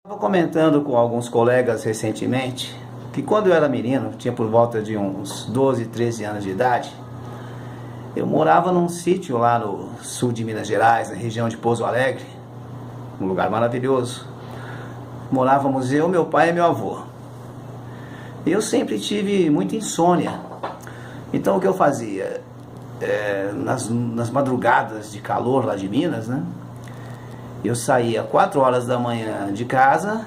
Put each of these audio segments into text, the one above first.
Estava comentando com alguns colegas recentemente que quando eu era menino, tinha por volta de uns 12, 13 anos de idade, eu morava num sítio lá no sul de Minas Gerais, na região de Pouso Alegre, um lugar maravilhoso. Morávamos eu, meu pai e meu avô. Eu sempre tive muita insônia. Então o que eu fazia? Nas madrugadas de calor lá de Minas, né? Eu saía 4 horas da manhã de casa,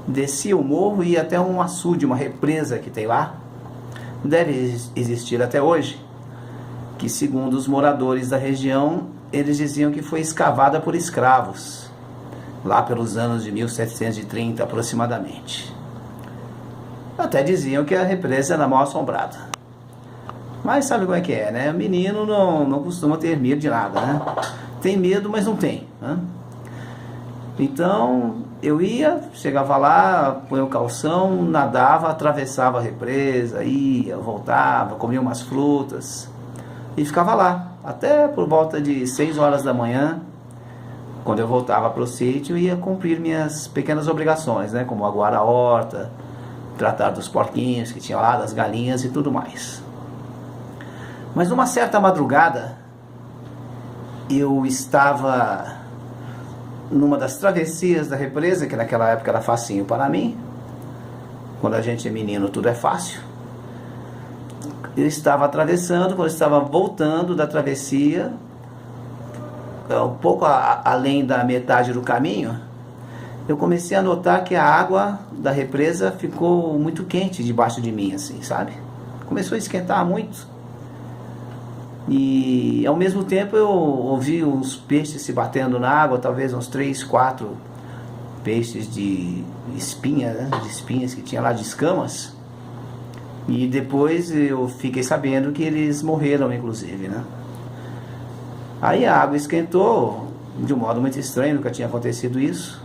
descia o morro e ia até um açude, uma represa que tem lá. Deve existir até hoje, que segundo os moradores da região, eles diziam que foi escavada por escravos, lá pelos anos de 1730 aproximadamente. Até diziam que a represa era mal assombrada. Mas sabe como é que é, né? O menino não costuma ter medo de nada, né? Tem medo, mas não tem, né? Então, eu ia, chegava lá, punha o calção, nadava, atravessava a represa, ia, voltava, comia umas frutas e ficava lá, até por volta de 6 horas da manhã, quando eu voltava para o sítio, ia cumprir minhas pequenas obrigações, né? Como aguar a horta, tratar dos porquinhos que tinha lá, das galinhas e tudo mais. Mas numa certa madrugada, eu estava numa das travessias da represa, que naquela época era facinho para mim. Quando a gente é menino, tudo é fácil. Eu estava atravessando, quando eu estava voltando da travessia, um pouco além da metade do caminho, eu comecei a notar que a água da represa ficou muito quente debaixo de mim, assim, sabe? Começou a esquentar muito. E ao mesmo tempo eu ouvi uns peixes se batendo na água, talvez uns 3, 4 peixes de espinha, né? De espinhas que tinha lá, de escamas. E depois eu fiquei sabendo que eles morreram, inclusive, né? Aí a água esquentou de um modo muito estranho, nunca tinha acontecido isso.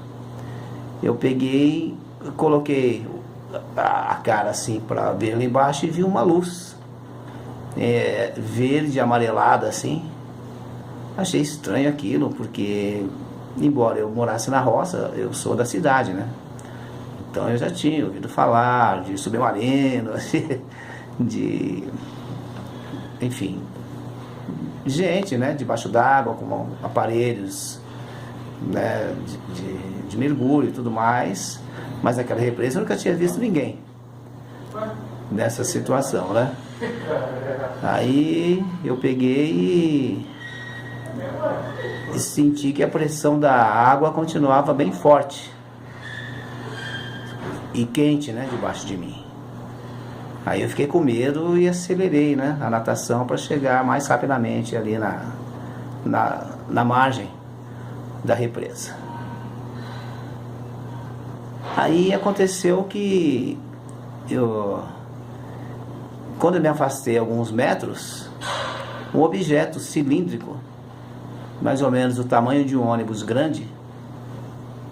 Eu peguei, coloquei a cara assim para ver lá embaixo e vi uma luz verde, amarelada assim. Achei estranho aquilo, porque embora eu morasse na roça, eu sou da cidade, né? Então eu já tinha ouvido falar de submarino, enfim, gente, né, debaixo d'água com aparelhos, né, de mergulho e tudo mais. Mas naquela represa eu nunca tinha visto ninguém nessa situação, né? Aí eu peguei e senti que a pressão da água continuava bem forte e quente, né, debaixo de mim. Aí eu fiquei com medo e acelerei, né, a natação para chegar mais rapidamente ali na margem da represa. Aí aconteceu que quando eu me afastei alguns metros, um objeto cilíndrico, mais ou menos do tamanho de um ônibus grande,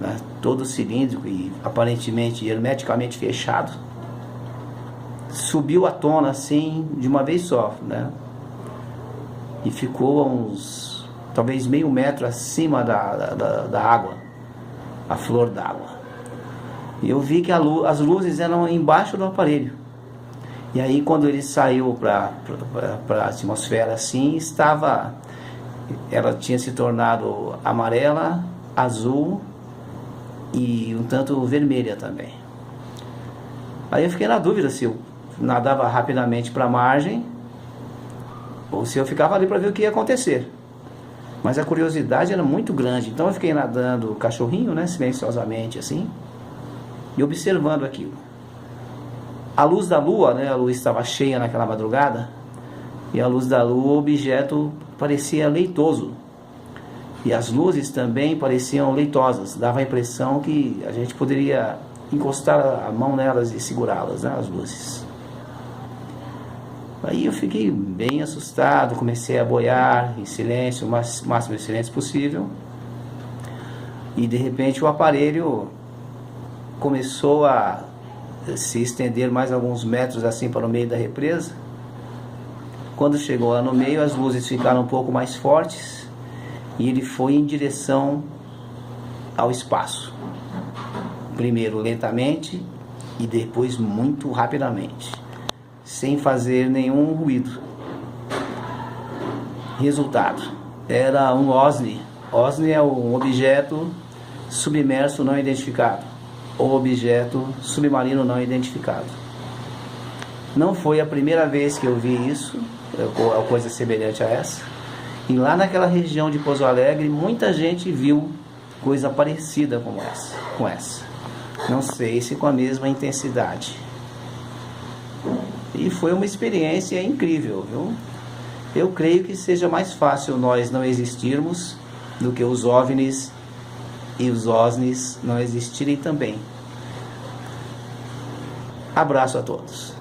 né, todo cilíndrico e aparentemente hermeticamente fechado, subiu à tona assim de uma vez só, né, e ficou a uns talvez meio metro acima da água, a flor d'água. E eu vi que as luzes eram embaixo do aparelho. E aí quando ele saiu para a atmosfera assim, ela tinha se tornado amarela, azul e um tanto vermelha também. Aí eu fiquei na dúvida se eu nadava rapidamente para a margem ou se eu ficava ali para ver o que ia acontecer. Mas a curiosidade era muito grande, então eu fiquei nadando cachorrinho, né, silenciosamente assim, e observando aquilo. A luz da lua, né, a luz estava cheia naquela madrugada, e a luz da lua, o objeto parecia leitoso. E as luzes também pareciam leitosas, dava a impressão que a gente poderia encostar a mão nelas e segurá-las, né, as luzes. Aí eu fiquei bem assustado, comecei a boiar em silêncio, o máximo de silêncio possível. E de repente o aparelho começou a se estender mais alguns metros assim para o meio da represa. Quando chegou lá no meio, as luzes ficaram um pouco mais fortes e ele foi em direção ao espaço. primeiro lentamente e depois muito rapidamente, sem fazer nenhum ruído. Resultado, era um OSNI. OSNI é um objeto submerso não identificado, ou objeto submarino não identificado. Não foi a primeira vez que eu vi isso, coisa semelhante a essa. E lá naquela região de Pouso Alegre, muita gente viu coisa parecida com essa. Não sei se com a mesma intensidade. E foi uma experiência incrível, viu? Eu creio que seja mais fácil nós não existirmos do que os OVNIs e os OSNIs não existirem também. Abraço a todos.